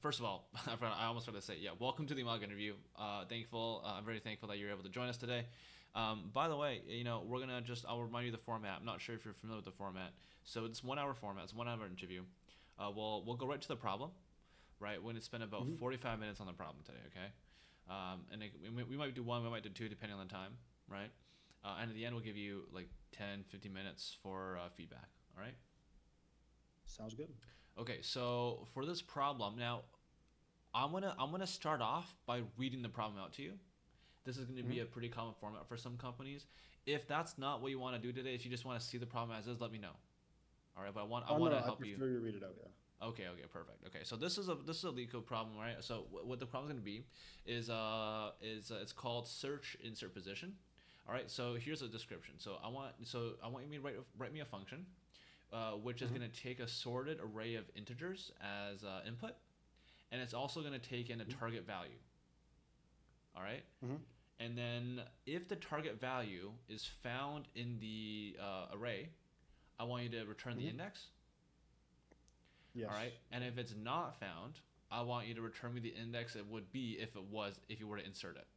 First of all, I almost forgot to say, yeah, welcome to the mock interview. I'm very thankful that you're able to join us today. By the way, I'll remind you of the format. I'm not sure if you're familiar with the format. So it's 1 hour format. It's 1 hour interview. We'll go right to the problem, right? We're gonna spend about Hmm. 45 minutes on the problem today, okay? We might do one, we might do two, depending on the time, right? And at the end, we'll give you like 10, 15 minutes for feedback. All right. Sounds good. Okay, so for this problem, now I'm gonna start off by reading the problem out to you. This is going to be Hmm. a pretty common format for some companies. If that's not what you want to do today, if you just want to see the problem as is, let me know. All right, but I Oh, want no, to I help you. prefer you read it out, yeah. Okay, okay, perfect. Okay, so this is a Leetcode problem, right? So what the problem is going to be is it's called search insert position. All right, so here's a description. So I want you to write me a function, which is Hmm. going to take a sorted array of integers as input, and it's also going to take in a target value. All right, Hmm. and then if the target value is found in the array, I want you to return the Hmm. index. All right, Yes. and if it's not found, I want you to return me the index it would be if you were to insert it.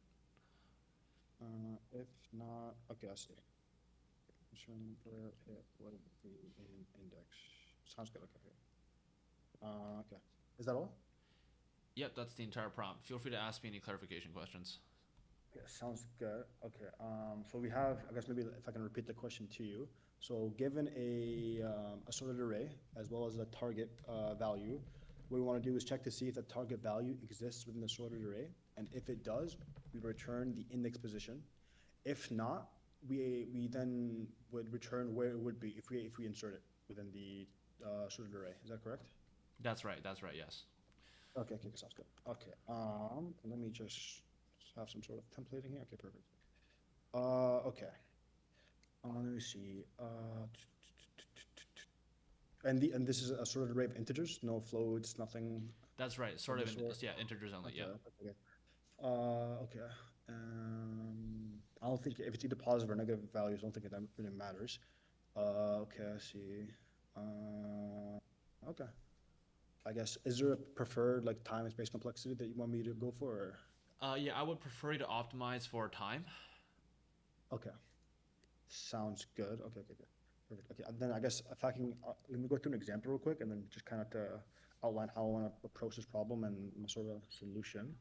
If not, okay, I see. Concern where it would be in index. Sounds good. Okay. Okay. Okay. Is that all? Yep, that's the entire prompt. Feel free to ask me any clarification questions. Yeah, sounds good. Okay. So we have, I guess maybe if I can repeat the question to you. So given a sorted array as well as a target value, what we want to do is check to see if the target value exists within the sorted array. And if it does, we return the index position. If not, we then would return where it would be if we insert it within the sorted array. Is that correct? That's right. That's right. Yes. Okay, okay, sounds good. Okay, let me just have some sort of templating here. Okay, perfect. Okay. Let me see. And this is a sorted array of integers, no floats, nothing That's right. of Sort the of. sort. Yeah. Integers only. Okay, Yeah. okay. Okay. I don't think if it's either positive or negative values, I don't think that really matters. Okay, I see. Okay. I guess, is there a preferred like time and space complexity that you want me to go for? Or? Yeah. I would prefer you to optimize for time. Okay, sounds good. Okay, okay, okay. Perfect. Okay, and then I guess if I can, let me go through an example real quick and then just kind of to outline how I want to approach this problem and my sort of solution.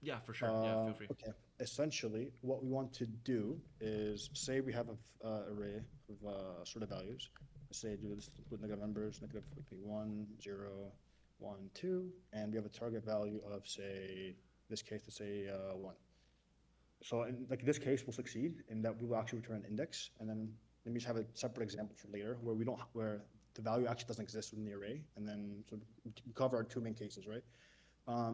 Yeah, for sure. Yeah. Feel free. Okay, essentially, what we want to do is say we have a array of sort of values. Say do this with negative numbers, negative would be 1, 0, 1, 2, and we have a target value of say, this case, let's say 1. So in like this case, we'll succeed in that we will actually return an index, and then let me just have a separate example for later where we don't where the value actually doesn't exist within the array, and then so we cover our two main cases, right?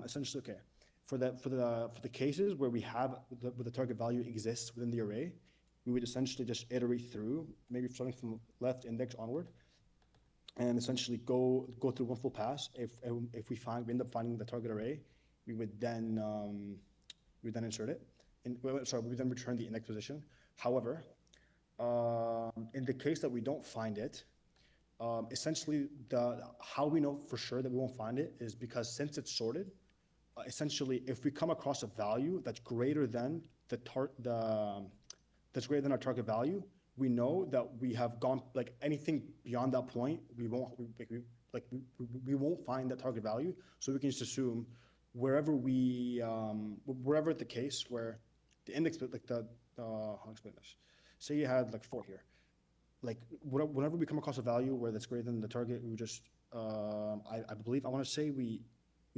Essentially, okay, for the cases where we have where the target value exists within the array, we would essentially just iterate through, maybe starting from left index onward, and essentially go through one full pass. If we end up finding the target array, we would then insert it. Sorry, we would then return the index position. However, in the case that we don't find it, essentially the how we know for sure that we won't find it is because since it's sorted, essentially if we come across a value that's greater than that's greater than our target value, we know that we have gone like anything beyond that point, we won't find that target value. So we can just assume wherever the case where the index like how to explain this. Say you had like 4 here, like whenever we come across a value where that's greater than the target, we would just I believe I want to say we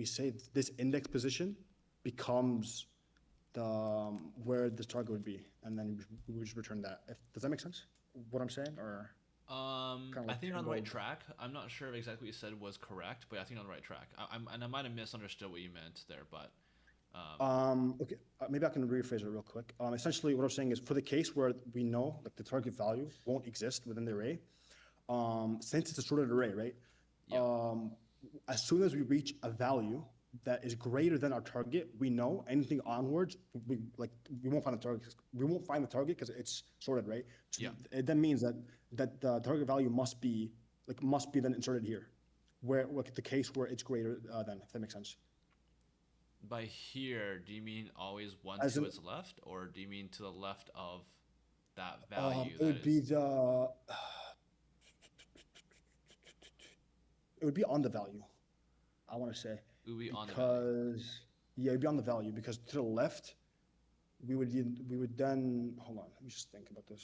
say this index position becomes the where this target would be, and then we would just return that. If does that make sense? What I'm saying, or kind of I like think you're too on the right vague? track. I'm not sure if exactly what you said was correct, but I think you're on the right track. And I might have misunderstood what you meant there, but Okay, maybe I can rephrase it real quick. Essentially, what I'm saying is for the case where we know like the target value won't exist within the array, since it's a sorted array, right? yeah, Um, as soon as we reach a value that is greater than our target, we know anything onwards, we won't find the target. We won't find the target because it's sorted, right? So yeah. it then means that the target value must be then inserted here, where like the case where it's greater than, if that makes sense. By here, do you mean always one As to in, its left, or do you mean to the left of that value it that would be is? it would be on the value, I want to say, It would be on the value. because yeah, it'd be on the value because to the left we would then hold on. Let me just think about this.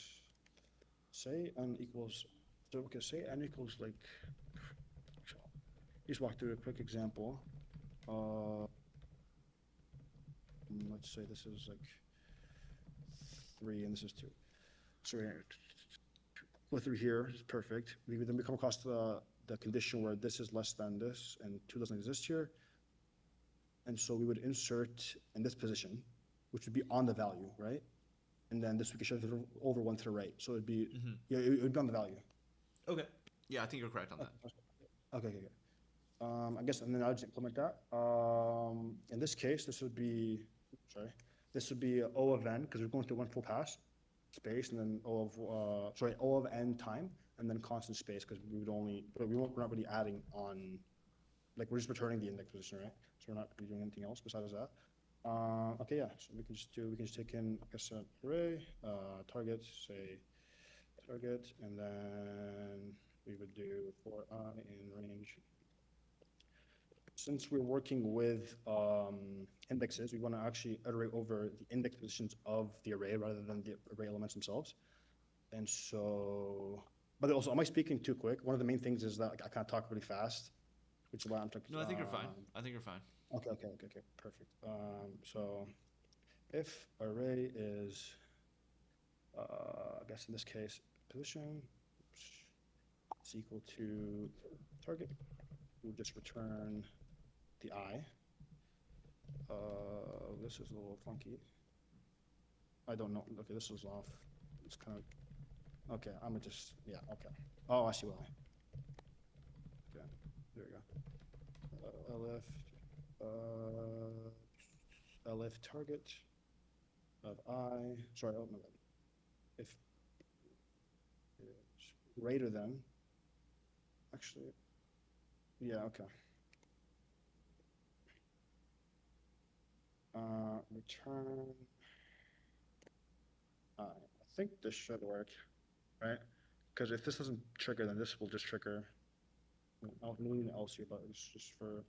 Say n equals so okay. Say n equals like just walk through a quick example. Uh, let's say this is like 3 and this is 2. So we go through here, it's perfect. We would then we come across the condition where this is less than this and 2 doesn't exist here. And so we would insert in this position, which would be on the value, right? And then this we could shift it over 1 to the right. So it'd be, Hmm. yeah, it would be on the value. Okay. Yeah, I think you're correct on that. Okay, okay, okay. I guess, and then I'll just implement that. In this case, this would be, sorry, this would be O of n, because we're going through one full pass, space, and then O of, sorry, O of n time, and then constant space, because we would only, but we're not really adding on, like, we're just returning the index position, right? So we're not really doing anything else besides that. Okay, yeah, so we can just take in, I guess, an array, target, say, target, and then we would do for I in range. Since we're working with indexes, we want to actually iterate over the index positions of the array rather than the array elements themselves. And so, but also, am I speaking too quick? One of the main things is that like, I can't talk really fast, which is why I'm talking. No, I think you're fine. I think you're fine. Okay, perfect. So if array is, I guess in this case, position is equal to target, we'll just return the I. This is a little funky. I don't know. Okay, this is off. It's kind of, okay, I'm gonna just, yeah, okay. Oh, I see why. Okay, there we go. LF, LF target of I, sorry, oh my bad. If it's greater than, actually, yeah, okay. Return I. I think this should work, right? Because if this doesn't trigger, then this will just trigger. I'll need an else here, but it's just for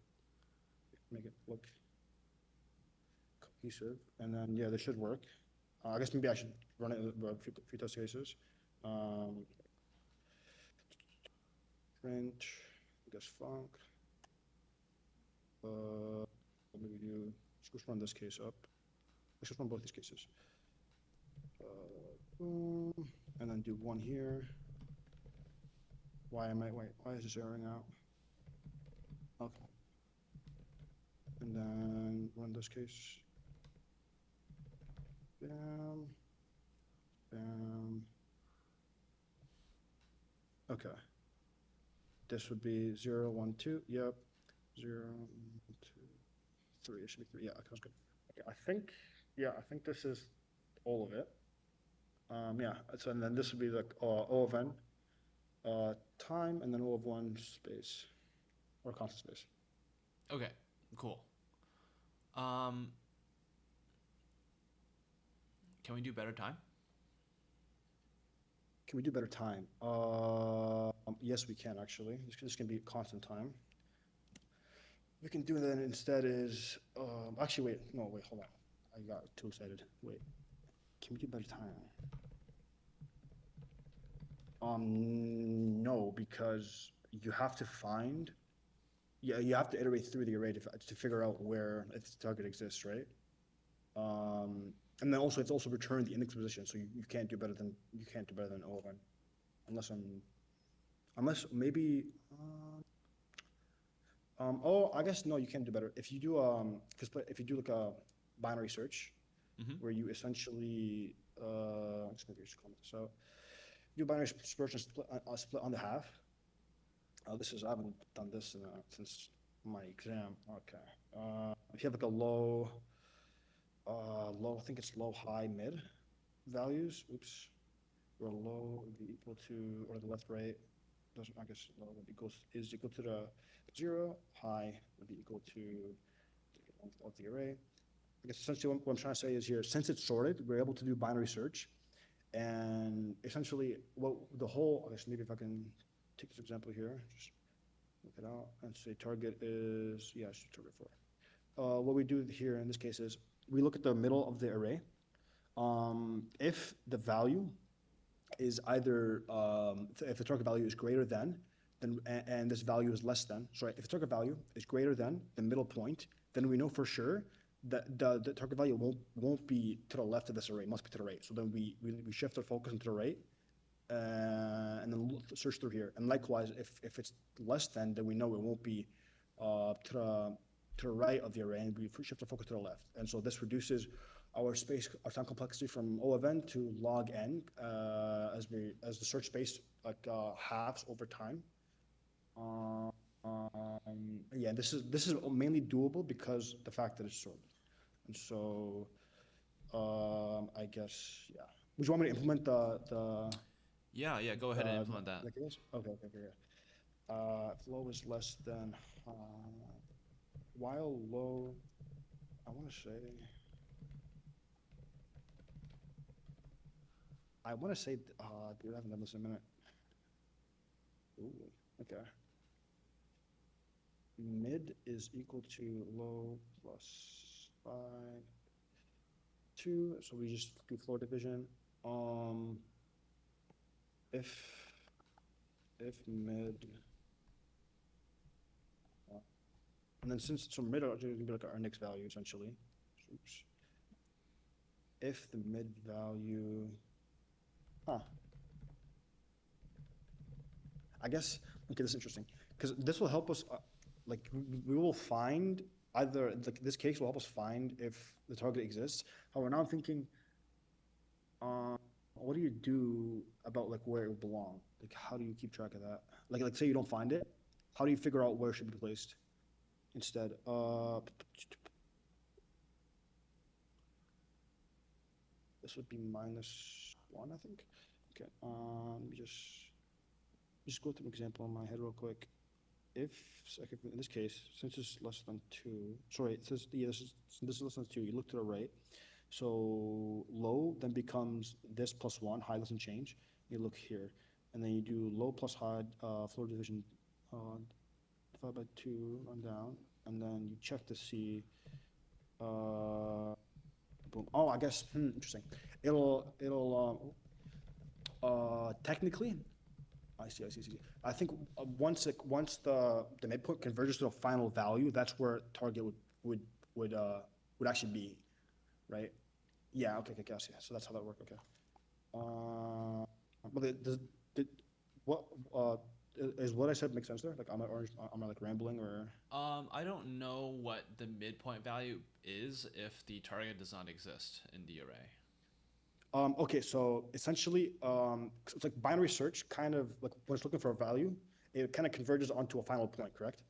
make it look cohesive. And then yeah, this should work. I guess maybe I should run it a few test cases. Um, print, I guess func. Maybe do. Let's just run this case up. Let's just run both these cases. Boom, and then do one here. Why am I wait? Why is this erroring out? Okay. And then run this case. Bam, bam. Okay. This would be 0, 1, 2. Yep. 0, 1, 2, 3. It should be 3. Yeah, okay, that's good. Okay, yeah, I think this is all of it. Yeah, so and then this would be the O of n time, and then O of 1 space, or constant space. Okay, cool. Um, can we do better time? Can we do better time? Yes, we can actually. This can be constant time. We can do that instead is, actually, wait, no, wait, hold on. I got too excited. Wait, can we do better time? No, because you have to find, yeah, you have to iterate through the array to figure out where its target exists, right? And then also it's also returned the index position, so you can't do better than O of n, unless maybe, oh, I guess no, you can do better if you do because if you do like a binary search Mm-hmm. where you essentially I'm just gonna just comment this out. You do binary search and split on the half. This is I haven't done this since my exam. Okay. If you have like a low, I think it's low, high, mid values. Oops. Where low would be equal to, or the left, right, doesn't, I guess low would equal, is equal to the 0, high would be equal to of the array. I guess essentially what I'm trying to say is here, since it's sorted, we're able to do binary search. And essentially, what the whole, I guess maybe if I can take this example here, just look it out and say target is, yeah, it's target 4. What we do here in this case is we look at the middle of the array. If the value is either, if the target value is greater than, then, and this value is less than, sorry, if the target value is greater than the middle point, then we know for sure that the target value won't be to the left of this array, it must be to the right. So then we shift our focus into the right, and then search through here. And likewise, if it's less than, then we know it won't be to the right of the array, and we shift our focus to the left. And so this reduces our time complexity from O of n to log n, as the search space like halves over time. Yeah, this is mainly doable because the fact that it's sorted. And so, I guess, yeah. Would you want me to implement the Yeah, go ahead and implement that. like this? Okay, yeah. If low is less than, while low, I want to say, dude, I haven't done this in a minute. Ooh, okay. Mid is equal to low plus 5, 2, so we just do floor division. If mid, and then so mid are going to be like our next value essentially. Oops. If the mid value, I guess, okay, this is interesting, because this will help us, like, we will find either, like, this case will help us find if the target exists. However, now I'm thinking, what do you do about, like, where it would belong? Like, how do you keep track of that? Like say you don't find it, how do you figure out where it should be placed instead? This would be -1, I think. Okay, let me just go through an example in my head real quick. If, in this case, since it's less than 2, sorry, it says, yeah, this is less than 2, you look to the right. So low then becomes this plus 1, high doesn't change. You look here, and then you do low plus high, floor division, divided by 2 on down, and then you check to see, boom. Oh, I guess, interesting. It'll, technically, I see. I think once the midpoint converges to a final value, that's where target would actually be, right? Yeah. Okay. I see. So that's how that works. Okay. But what is what I said make sense there? Like, am I like rambling or? I don't know what the midpoint value is if the target does not exist in the array. Okay, so essentially, it's like binary search, kind of like when it's looking for a value, it kind of converges onto a final point, correct?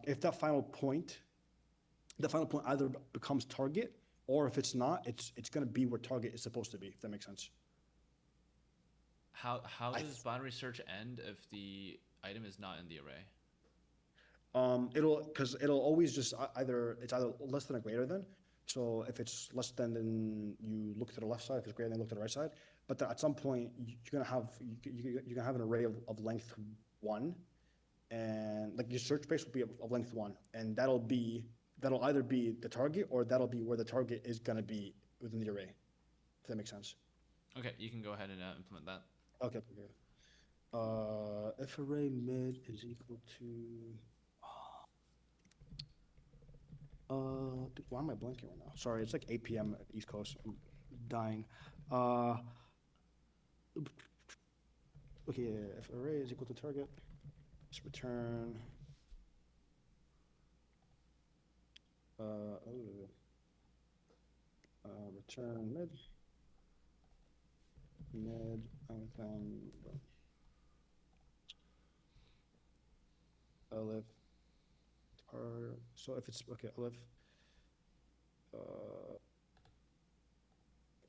If that final point either becomes target, or if it's not, it's going to be where target is supposed to be, if that makes sense. How I does binary search end if the item is not in the array? It'll always just it's either less than or greater than. So if it's less than, then you look to the left side. If it's greater than, look to the right side. But at some point, you're gonna have an array of length 1, and like your search space will be of length 1, and that'll either be the target, or that'll be where the target is gonna be within the array. If that makes sense. Okay, you can go ahead and implement that. Okay. If array mid is equal to, dude, why am I blanking right now? Sorry, it's like 8 p.m. at East Coast. I'm dying. Okay, yeah, if array is equal to target, let's return. Return mid, and then elif. So if it's okay, elif.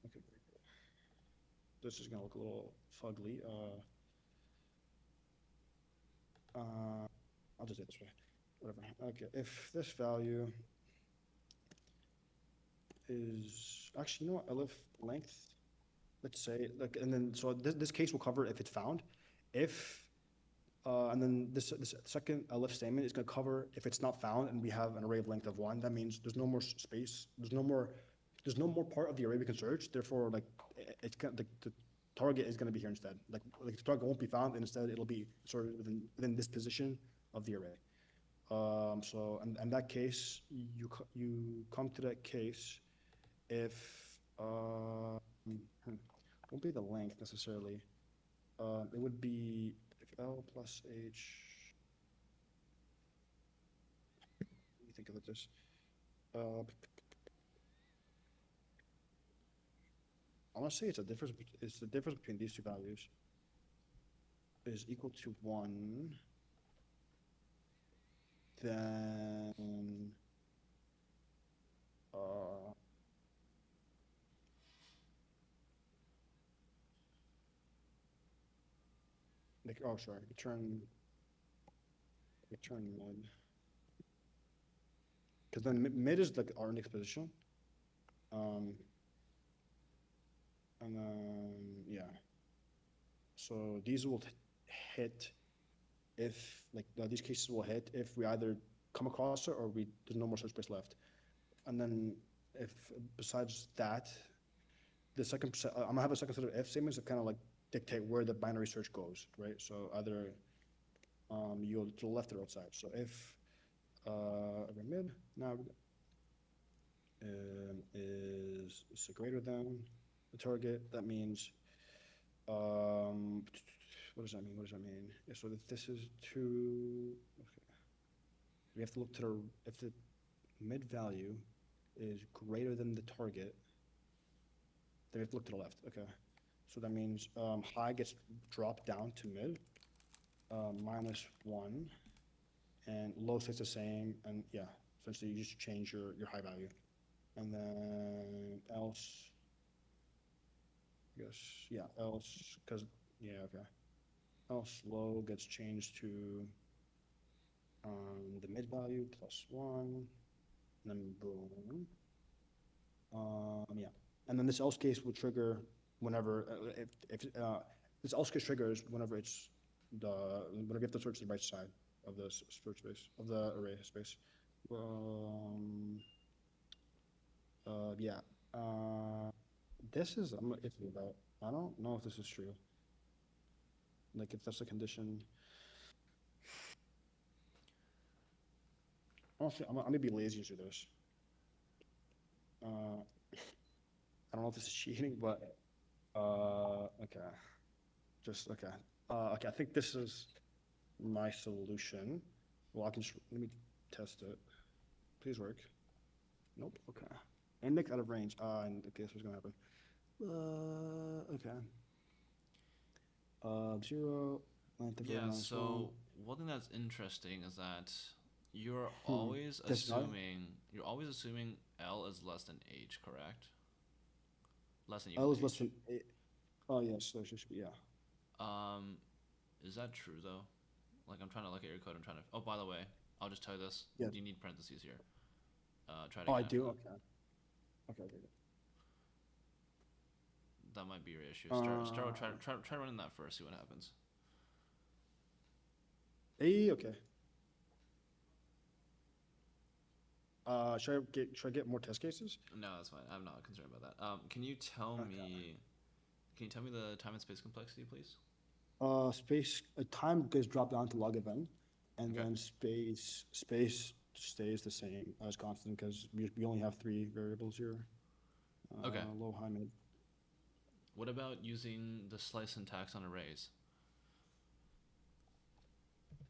Okay, this is gonna look a little fugly. I'll just do it this way. Whatever. Okay, if this value is actually, you know what, elif length, let's say, like, and then, so this case will cover if it's found. If, and then this second elif statement is gonna cover if it's not found and we have an array of length of one, that means there's no more space, there's no more part of the array we can search, therefore, like, it's gonna, the target is gonna be here instead. Like the target won't be found, and instead it'll be sort of within this position of the array. So, and that case, you come to that case if, won't be the length necessarily. It would be if L plus H, let me think about this. Uh, I want to say it's the difference between these two values is equal to one, then, uh, like, oh, sorry, return mid. Because then mid is like our index position. Um, and then, yeah. So these will hit if, like, these cases will hit if we either come across it or there's no more search space left. And then if, besides that, I'm gonna have a second set of if statements that kind of like dictate where the binary search goes, right? So either you go to the left or outside. So if over mid now is greater than the target, that means what does that mean? What does that mean? Yeah, so that this is two. Okay. We have to look to if the mid value is greater than the target, then we have to look to the left. Okay. So that means high gets dropped down to mid, -1, and low stays the same. And yeah, essentially you just change your high value. And then else, I guess, yeah, else, because, yeah, okay. Else low gets changed to the mid value +1, and then boom. Yeah, and then this else case will trigger whenever, if this else case triggers whenever it's whenever you have to search the right side of the search space, of the array space. Um, yeah, this is, I'm iffy about, I don't know if this is true. Like, if that's a condition. Honestly, I'm gonna be lazy to do this. Uh, I don't know if this is cheating, but, okay, just, okay. Okay, I think this is my solution. Well, I can just, let me test it. Please work. Nope, okay. Index out of range, and okay, that's what's gonna happen. Okay. 0, length of array Yeah, -1. so one thing that's interesting is that you're Hmm, always that's not, assuming L is less than H, correct? Less than equal L to is less H. than 8. Oh, yes, so it should be, yeah. Um, is that true though? Like I'm trying to look at your code. I'm trying to. Oh, by the way, I'll just tell you this. Yeah. You need parentheses here. Try it Oh, I again after do? that. Okay. Okay, okay. That might be your issue. Uh, Try running that first. See what happens. okay. Should I get more test cases? No, that's fine. I'm not concerned about that. Can you tell Okay. me? Can you tell me the time and space complexity, please? Time gets dropped down to log of n, and Okay. then space stays the same as constant because we only have three variables here. Okay. Low, high, mid. What about using the slice syntax on arrays?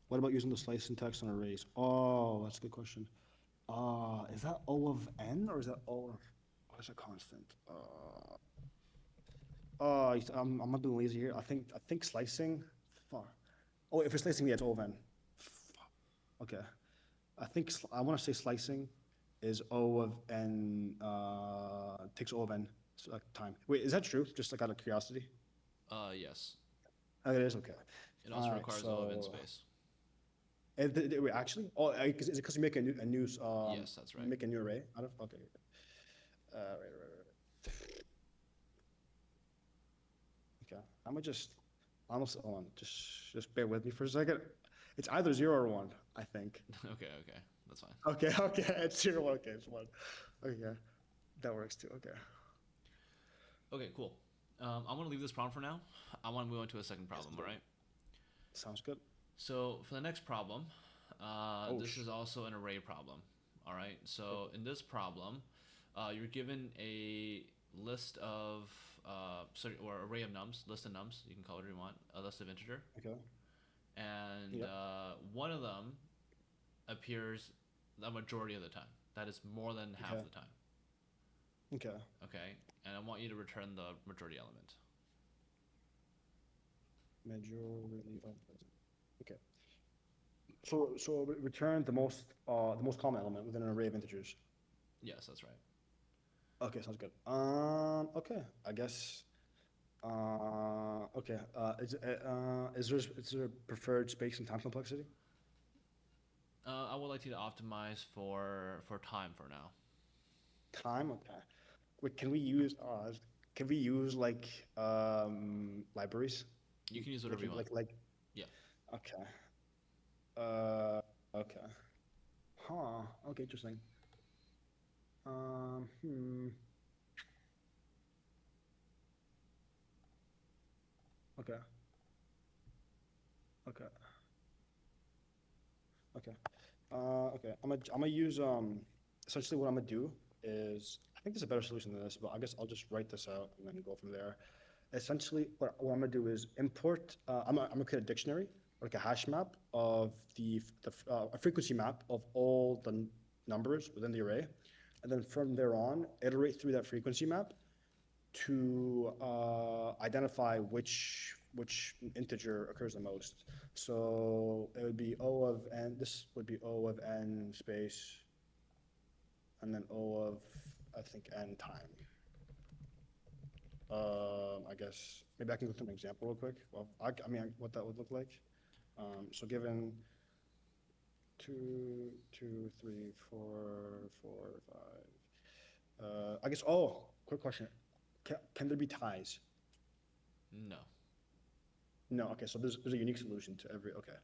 What about using the slice syntax on arrays? Oh, that's a good question. Is that O of n or is that O of, what is a constant? I'm not being lazy here. I think slicing. Fuck. Oh, if it's slicing, yeah, it's O of n. Fuck. Okay. I want to say slicing is O of n, takes O of n time. Wait, is that true? Just like out of curiosity. Yes. Oh, it is, okay. It All also right, requires O of n so space. wait, actually, is it because you make a new Yes, that's right. make a new array out of? Okay. Right. Okay, I'm gonna just almost hold on. Just bear with me for a second. It's either zero or one, I think. Okay, okay, that's fine. Okay, okay, it's zero. Okay, it's one. Okay, that works too. Okay. Okay, cool. I'm gonna leave this problem for now. I want to move on to a second Yes, problem. All sir. right. Sounds good. So for the next problem, Oh, this is also an array problem. All right. So in this problem, you're given a list of sorry, or array of nums, list of nums. You can call it what you want, a list of integer, okay. and Yep. one of them appears the majority of the time. That is more than half Okay. the time. Okay. Okay. And I want you to return the majority element. Majority of okay. So return the most common element within an array of integers. Yes, that's right. Okay, sounds good. Okay. I guess. Okay. Is there a preferred space and time complexity? I would like you to optimize for time for now. Time. Okay. Wait, can we use like libraries? You can use Like whatever you want. like Yeah. okay. Okay. Huh. Okay, interesting. Hmm. Okay. Okay. Okay. Okay. I'm gonna use essentially what I'm gonna do is I think there's a better solution than this, but I guess I'll just write this out and then go from there. Essentially, what I'm gonna do is import. I'm gonna create a dictionary, like a hash map of a frequency map of all the numbers within the array, and then from there on, iterate through that frequency map to identify which integer occurs the most. So it would be O of n. This would be O of n space, and then O of I think n time. I guess maybe I can go through an example real quick. Well, I mean, what that would look like. So given two, three, four, five. I guess. Oh, quick question. Can there be ties? No. No. Okay. So there's a unique solution to every. Okay.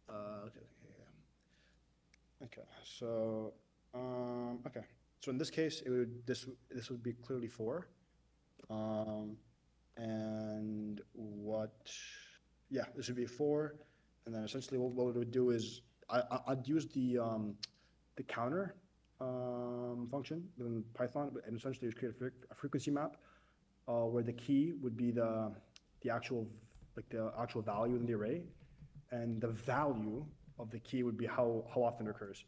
Okay. Okay. So okay. So in this case, this would be clearly four. Um, and what, yeah, this would be four, and then essentially what we would do is I'd use the counter function within Python, and essentially just create a frequency map where the key would be the actual the actual value in the array, and the value of the key would be how often it occurs,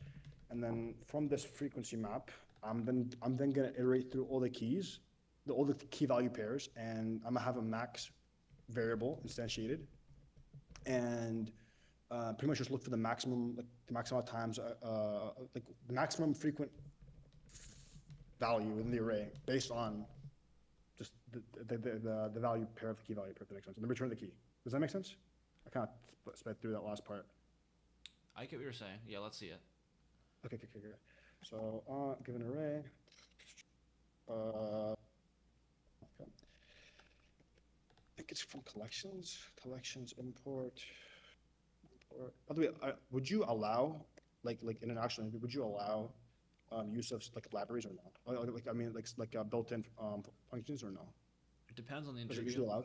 and then from this frequency map, I'm then gonna iterate through all the keys, all the key value pairs, and I'm gonna have a max variable instantiated, and pretty much just look for the maximum, like the maximum amount of times, like the maximum frequent value in the array based on just the value pair of the key value pair, if that makes sense, and then return the key. Does that make sense? I kind of sped through that last part. I get what you're saying. Yeah, let's see it. Okay. So, give an array. Uh, okay. I think it's from collections. Collections import. By the way, would you allow, like internationally, would you allow use of like libraries or no? Like I mean, like built-in functions or no? It depends on the Is it interview. usually allowed?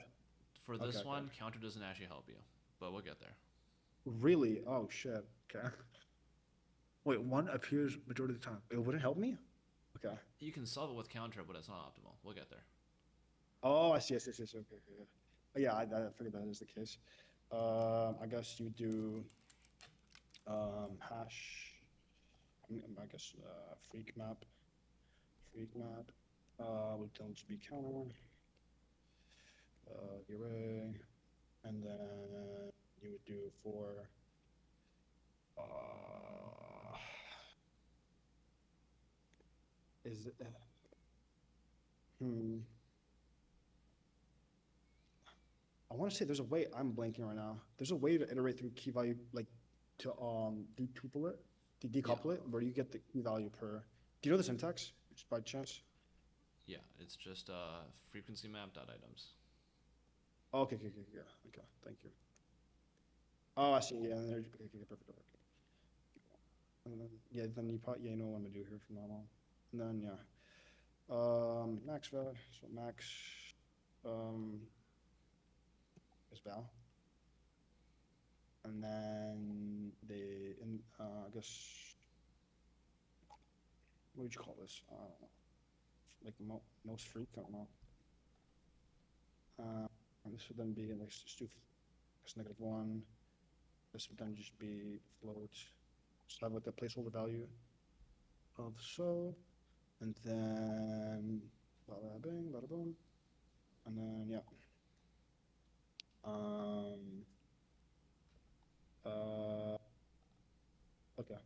For Okay, this okay. one, counter doesn't actually help you, but we'll get there. Really? Oh shit. Okay. Wait, one appears majority of the time. It wouldn't help me? Okay. You can solve it with counter, but it's not optimal. We'll get there. Oh, I see. Okay. Yeah, I figured that is the case. I guess you do hash. I guess freak map. Would tell to be counter. Array, and then you would do for. Uh, is it? Hmm. I want to say there's a way. I'm blanking right now. There's a way to iterate through key value, like to detuple it, to Yeah. decouple it, where you get the key value per. Do you know the syntax, just by chance? Yeah, it's just frequency map dot items. Okay, okay, okay, yeah, okay, thank you. Oh, I see, yeah, and there's, okay, okay, perfect, okay. And then, yeah, then you probably, yeah, you know what I'm gonna do here from now on. And then, yeah, max value, so max, um, is val. And then I guess, what would you call this? I don't know, like most frequent, no? And this would then be like just do negative one. This would then just be float. So have like the placeholder value of so, and then bada bing, bada boom, and then yeah. Um. Uh. Okay.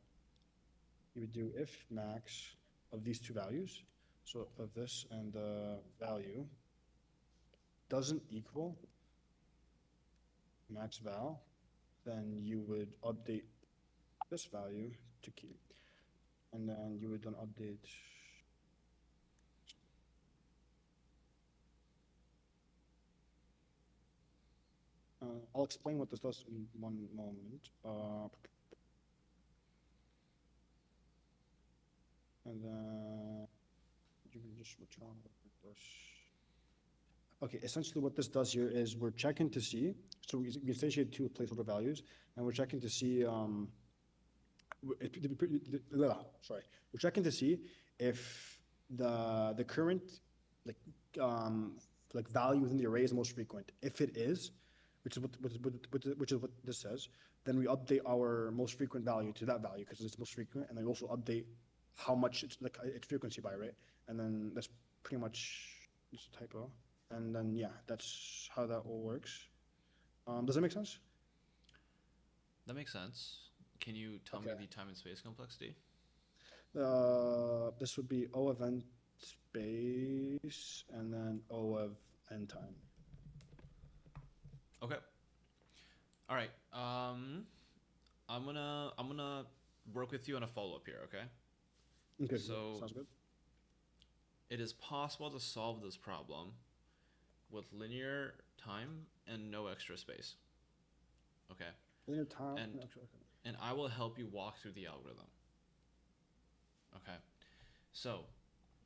You would do if max of these two values, so of this and the value doesn't equal max val, then you would update this value to key, and then you would then update. I'll explain what this does in one moment. And then you can just return this. Okay, essentially what this does here is we're checking to see, so we instantiate two placeholder values, and we're checking to see, sorry, we're checking to see if the current like um value within the array is most frequent. If it is, which is what this says, then we update our most frequent value to that value because it's most frequent, and then we also update how much it's like its frequency by, right? And then that's pretty much just a typo. And then yeah, that's how that all works. Does that make sense? That makes sense. Can you tell me Okay. the time and space complexity? This would be O of n space and then O of n time. Okay. All right. I'm gonna work with you on a follow up here. Okay. Okay, cool. So Sounds good. it is possible to solve this problem with linear time and no extra space. Okay. Linear time. And No, actually, okay. and I will help you walk through the algorithm. Okay. So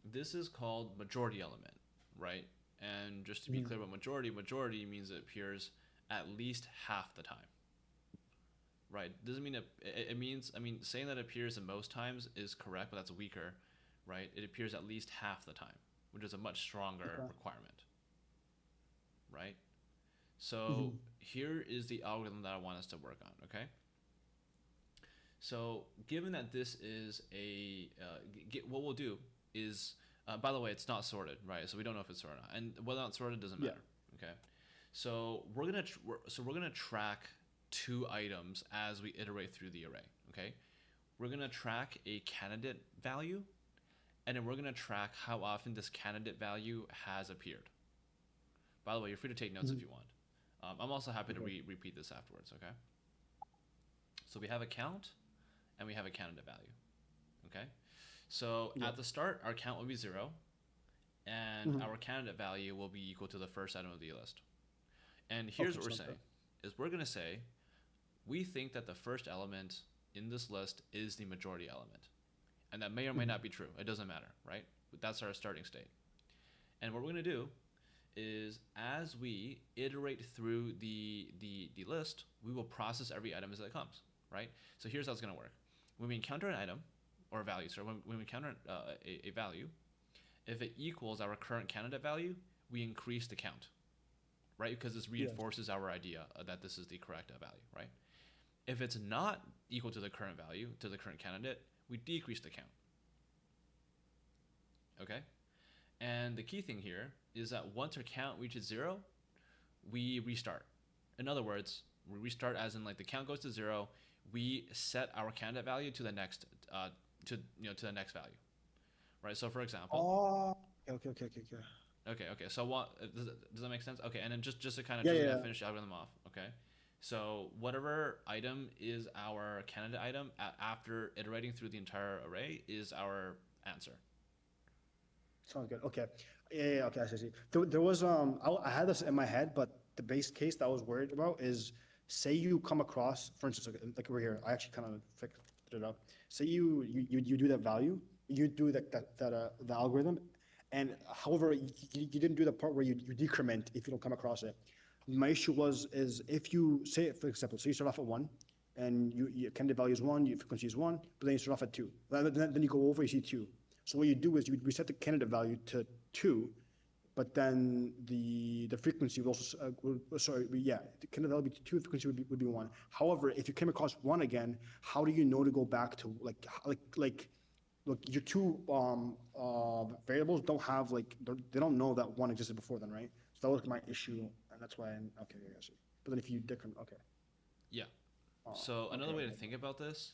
this is called majority element, right? And just to be Mhm. clear about majority, majority means it appears at least half the time, right? Doesn't mean it means, I mean, saying that it appears in most times is correct, but that's weaker, right? It appears at least half the time, which is a much stronger Okay. requirement, right? So Mhm. here is the algorithm that I want us to work on, okay? So given that this is what we'll do is, by the way, it's not sorted, right? So we don't know if it's sorted or not, and whether or not sorted doesn't Yeah. matter, okay? So we're gonna track two items as we iterate through the array, okay? We're gonna track a candidate value, and then we're gonna track how often this candidate value has appeared. By the way, you're free to take notes Mhm. if you want. I'm also happy to Okay. repeat this afterwards, okay? So we have a count and we have a candidate value, okay? So Yeah. at the start, our count will be 0, and Mhm. our candidate value will be equal to the first item of the list. And here's Okay, what we're sounds saying, good. is we're going to say we think that the first element in this list is the majority element. And that may or may Mhm. not be true. It doesn't matter, right? But that's our starting state. And what we're going to do is as we iterate through the list, we will process every item as it comes, right? So here's how it's going to work. When we encounter an item, or a value, sorry, when we encounter a value, if it equals our current candidate value, we increase the count, right? Because this Yes. reinforces our idea that this is the correct value, right? If it's not equal to the current value, to the current candidate, we decrease the count, okay? And the key thing here is that once our count reaches 0, we restart. In other words, we restart as in like the count goes to 0, we set our candidate value to the next to the next value, right? So for example, Oh, okay, okay, okay, okay. okay. So what does that make sense? Okay, and then just to kind of Yeah, just yeah, to yeah. finish the algorithm off. Okay, so whatever item is our candidate item after iterating through the entire array is our answer. Sounds good. Okay. Yeah, okay, I see. There was, I had this in my head, but the base case that I was worried about is, say you come across, for instance, like over here, I actually kind of fixed it up. Say you do that value, you do the algorithm, and however, you didn't do the part where you decrement if you don't come across it. My issue is if you say, for example, so you start off at one, and your candidate value is one, your frequency is one, but then you start off at two. Then you go over, you see two. So what you do is you reset the candidate value to two, but then the frequency will also, sorry, yeah, the candidate value would be two, frequency would be one. However, if you came across one again, how do you know to go back to look, your two variables don't have they don't know that one existed before then, right? So that was my issue, and that's why okay, I see. But then if you decrement, okay, Yeah. oh, So okay, another way to okay, think about this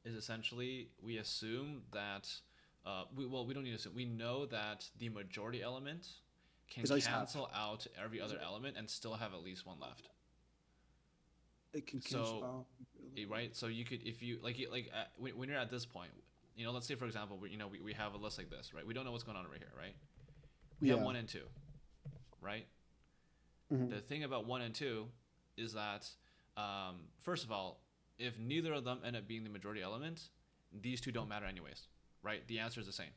is essentially we assume that we don't need to assume. We know that the majority element can it's at least half. cancel out every Is other it? element and still have at least one left. It can cancel So out. right, so you could if you when you're at this point, let's say for example, we have a list like this, right? We don't know what's going on over here, right? We have Yeah. one and two, right? Hmm. The thing about one and two is that first of all, if neither of them end up being the majority element, these two don't matter anyways, right? The answer is the same.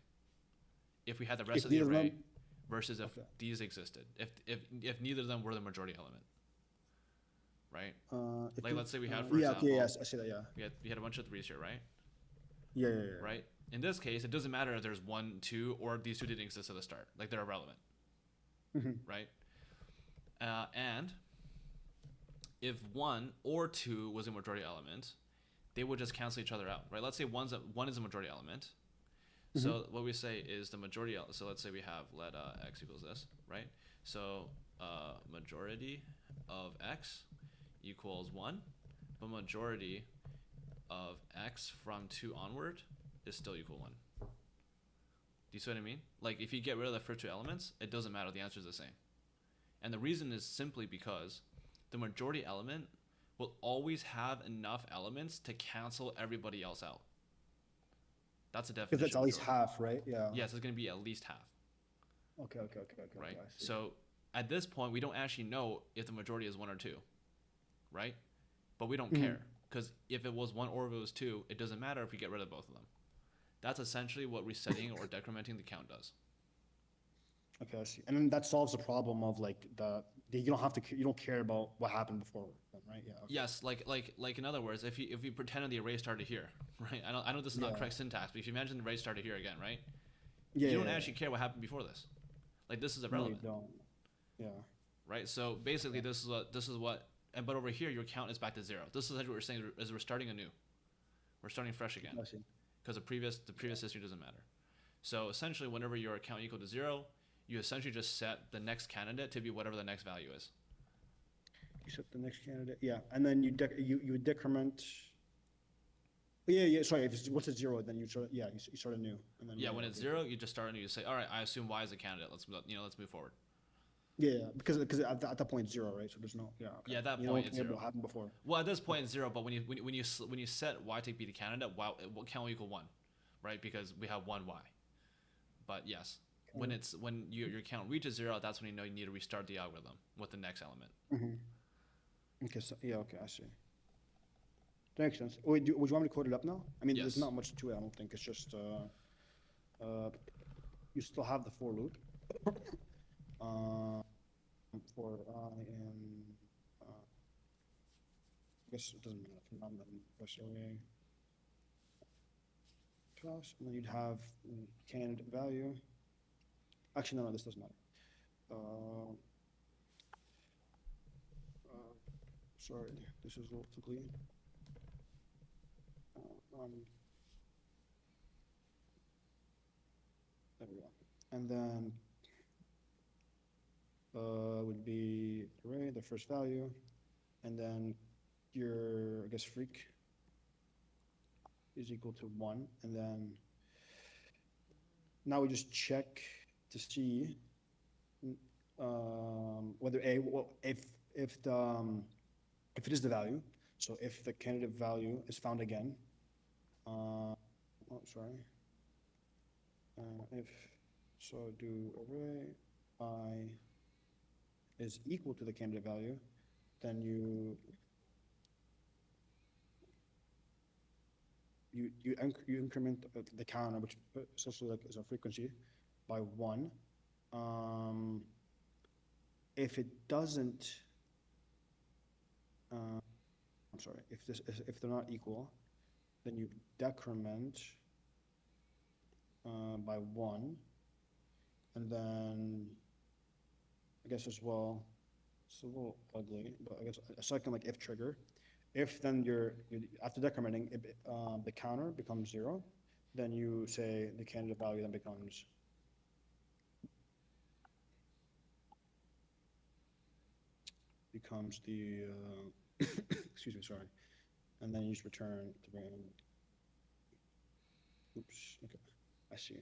If we had the rest If of the neither of array them, versus if okay. these existed, if neither of them were the majority element, right? If Like the, let's say we had, for yeah, okay, example, yes, I see that. Yeah, we had a bunch of threes here, right? yeah, yeah, yeah. Right. In this case, it doesn't matter if there's one, two, or these two didn't exist at the start. Like they're irrelevant, Hmm. right? And if one or two was a majority element, they would just cancel each other out, right? Let's say one is a majority element. Hmm. So what we say is the majority. So let's say we have let x equals this, right? So majority of x equals one, but majority of x from two onward is still equal one. Do you see what I mean? Like if you get rid of the first two elements, it doesn't matter. The answer is the same. And the reason is simply because the majority element will always have enough elements to cancel everybody else out. That's the Because that's definition at of least majority. half, right? Yeah. Yes, it's going to be at least half, Okay, okay, okay, okay, right? okay. I see. So at this point, we don't actually know if the majority is one or two, right? But we don't Hmm. care because if it was one or if it was two, it doesn't matter if we get rid of both of them. That's essentially what resetting or decrementing the count does. Okay, I see. And then that solves the problem of you don't have to you don't care about what happened before, then, right? Yeah. Okay. Yes, like in other words, if you pretended the array started here, right? I know this is not Yeah. correct syntax, but if you imagine the array started here again, right? Yeah. You Yeah, don't yeah, actually yeah. care what happened before this. Like this is No, you irrelevant, don't. Yeah. right? So basically, Okay. this is what. And but over here, your count is back to zero. This is what we're saying is we're starting anew. We're starting fresh again I see. because the previous history doesn't matter. So essentially, whenever your count equal to zero, you essentially just set the next candidate to be whatever the next value is. You set the next candidate. Yeah, and then you would decrement. Yeah, yeah. Sorry, if once it's zero, then you start anew, and then Yeah, yeah, when it's okay, zero, okay. you just start anew. You say, all right, I assume Y is a candidate. Let's move forward. Yeah, yeah, because at that point it's zero, right? So there's no, yeah, okay. Yeah, at that You point don't it's care about zero. what happened before. Well, at this point Okay. it's zero, but when you set Y to be the candidate, Y count will equal one, right? Because we have one Y. But yes, when Okay. it's when your count reaches zero, that's when you know you need to restart the algorithm with the next element. Hmm. Okay. So yeah. Okay. I see. That makes sense. Wait, would you want me to code it up now? I mean, there's Yes. not much to it. I don't think it's just you still have the for loop. Uh, for I guess it doesn't matter. Not press array class, and then you'd have candidate value. Actually, no, this doesn't matter. Uh, uh, sorry, this is a little too clean. Um, there we go. And then would be array, the first value, and then your, I guess, freak is equal to one, and then now we just check to see whether if the if it is the value. So if the candidate value is found again, oh sorry, if So do array I is equal to the candidate value, then you increment the counter, which essentially like is a frequency, by one. Um, if it doesn't, I'm sorry, if they're not equal, then you decrement by one, and then I guess as well, it's a little ugly, but I guess a second like if trigger. If then you after decrementing, the counter becomes zero, then you say the candidate value then becomes the excuse me, sorry, and then you just return to bring in. Oops, okay, I see.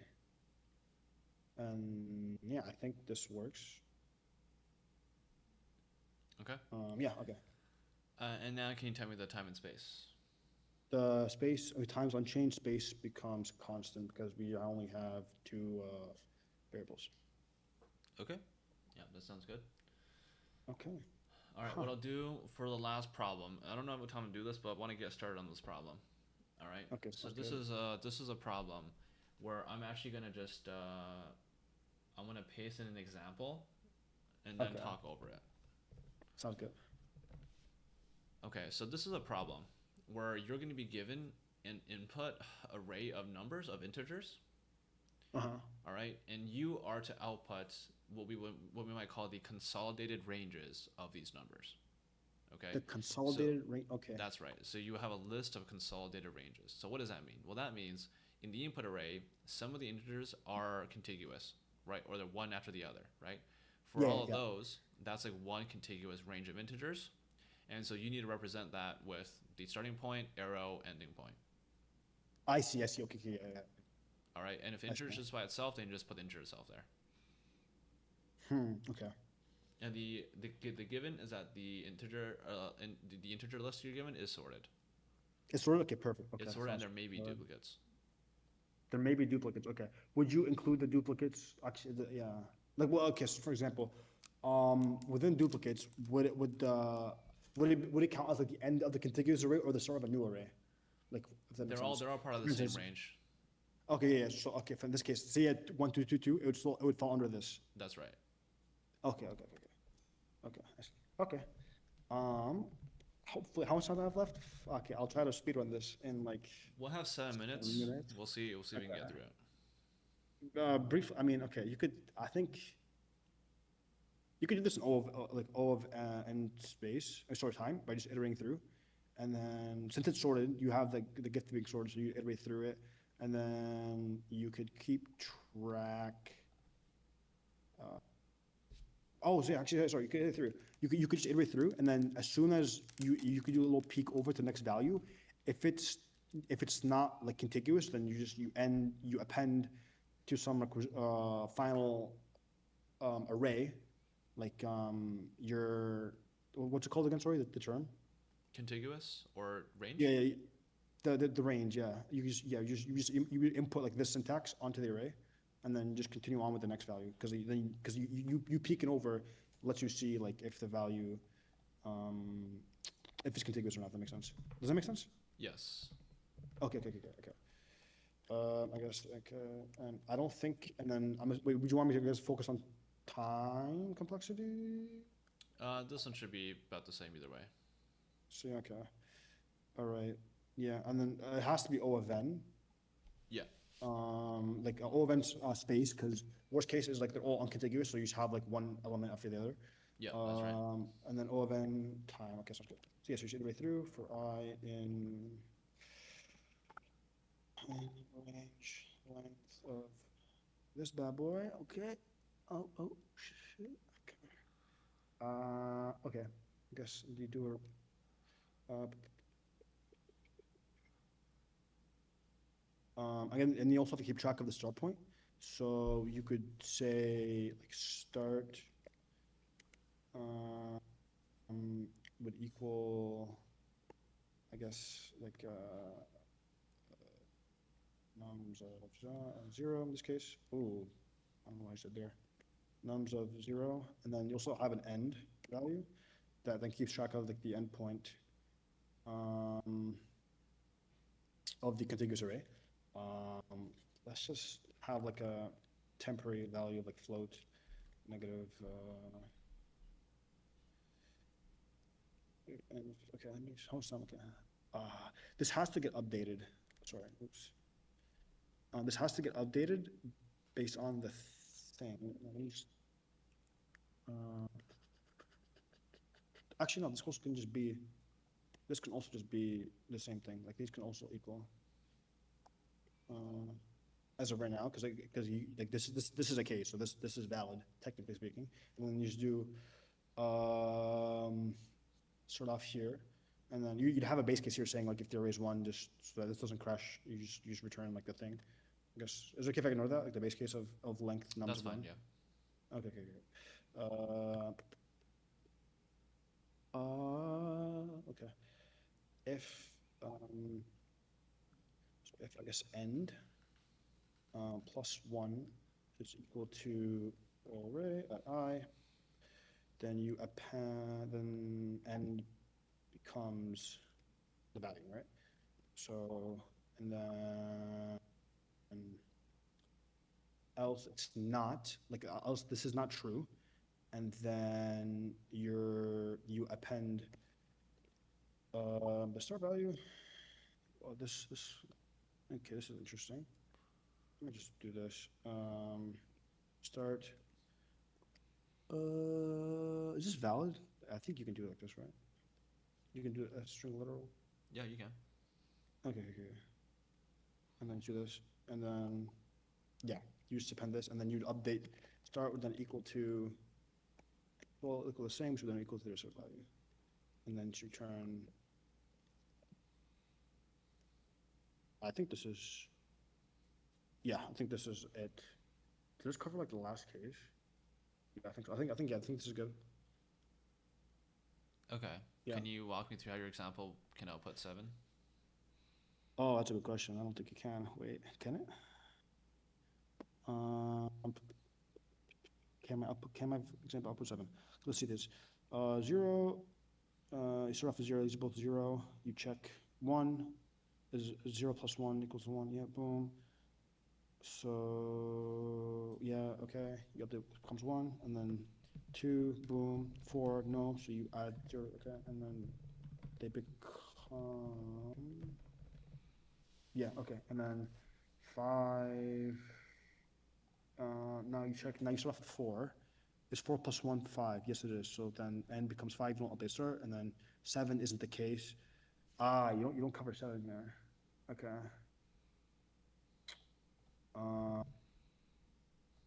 And yeah, I think this works. Okay. Yeah, okay. And now can you tell me the time and space? The space, times unchanged space becomes constant because we only have two variables. Okay. Yeah, that sounds good. Okay. All right, Huh. what I'll do for the last problem, I don't know what time to do this, but I want to get started on this problem. All right. Okay, So sounds good. this is a problem where I'm actually gonna just I'm gonna paste in an example and then Okay, talk over it. sounds good. Okay, so this is a problem where you're going to be given an input array of numbers of integers, Uh-huh. all right, and you are to output what we might call the consolidated ranges of these numbers. Okay, The so consolidated rate, okay. that's right. So you have a list of consolidated ranges. So what does that mean? Well, that means in the input array, some of the integers are contiguous, right, or they're one after the other, right? For Yeah, yeah, all of yeah. those, that's like one contiguous range of integers. And so you need to represent that with the starting point, arrow, ending point. I see, okay, okay, yeah, yeah. All right. And if I integer is see. just by itself, then you just put the integer itself there. Okay. And the given is that the integer and the integer list you're given is sorted. It's sorted, okay, perfect, okay, It's sorted, and sounds there may be good. duplicates. There may be duplicates, okay. Would you include the duplicates, actually, yeah, like, well, okay, so for example, within duplicates, would it count as like the end of the contiguous array or the start of a new array? Like, if that makes sense. They're all part of For the same instance, range. okay, yeah, so, okay, for in this case, say at 1, 2, 2, 2, it would fall under this. That's right. Okay, okay, okay, okay, I see. Okay. Um, hopefully, how much time do I have left? Okay, I'll try to speed run this in like We'll have 7 minutes. 7 minutes. We'll see. We'll see if we can get Okay. through it. Brief. I mean, okay, I think you could do this in O of n space, sorry, time by just iterating through, and then since it's sorted, you have the gift being sorted, so you iterate through it, and then you could keep track. Uh, Oh, so yeah, actually, sorry, you could iterate through. You could just iterate through, and then as soon as you could do a little peek over to the next value. If it's if it's not like contiguous, then you append to some final array, like your what's it called again? Sorry, the term. Contiguous or Yeah, range? yeah, the range. Yeah, you input like this syntax onto the array, and then just continue on with the next value because you peeking over lets you see like if the value um, if it's contiguous or not. That makes sense. Does that make sense? Yes. Okay, okay, okay, okay. Okay. I guess okay, and I don't think, and then wait. Would you want me to just focus on time complexity? This one should be about the same either way. See, okay, all right, yeah, and then it has to be O of n, Yeah. like O of n space, because worst case is like they're all uncontiguous, so you just have like one element after the other. Yeah, that's right. And then O of n time. Okay, sounds good. So yes, we should iterate through for I in range length of this bad boy. Okay. Oh shit. Okay. Okay. I guess the doer. Again, and you also have to keep track of the start point. So you could say like start would equal, I guess, like nums of zero in this case. Ooh, I don't know why I said there. Nums of 0, and then you also have an end value that then keeps track of like the endpoint of the contiguous array. Let's just have like a temporary value of like float negative. Okay, let me hold on. Okay, this has to get updated. Sorry, oops. This has to get updated based on the thing. Let me just, actually, no. This also can just be. This can also just be the same thing. Like these can also equal. As of right now, because you like this is a case, so this is valid technically speaking. And then you just do start off here, and then you'd have a base case here saying like if the array is one, just so that this doesn't crash, you just return like the thing. I guess is it okay if I ignore that, like the base case of length nums That's of fine. one? Yeah. Okay, okay, okay. Okay. If so if I guess end plus one is equal to array at I, then you append, then n becomes the value, right? So, and then else it's not, like else this is not true, and then you append the start value. Oh, okay, this is interesting. Let me just do this. Start. Is this valid? I think you can do it like this, right? You can do a string literal. Yeah, you can. Okay, okay. And then do this, and then yeah, you just append this, and then you'd update start would then equal to, well, equal the same, so then equal to the result value, and then to return. I think this is, yeah, I think this is it. Did this cover like the last case? Yeah, I think so. Yeah, I think this is good. Okay. Yeah. Can you walk me through how your example can output 7? Oh, that's a good question. I don't think it can. Wait, can it? Can my example output 7? Let's see this. 0. You start off with 0. These are both 0. You check 1. Is 0 plus 1 equals 1? Yeah, boom. So yeah, okay. You update becomes 1, and then 2, boom. 4, no. So you add 0, okay, and then they become, yeah, okay, and then 5. Now you check. Now you start off with 4. Is 4 plus 1 5? Yes, it is. So then n becomes 5. You don't update start, and then 7 isn't the case. You don't cover 7 there. Okay.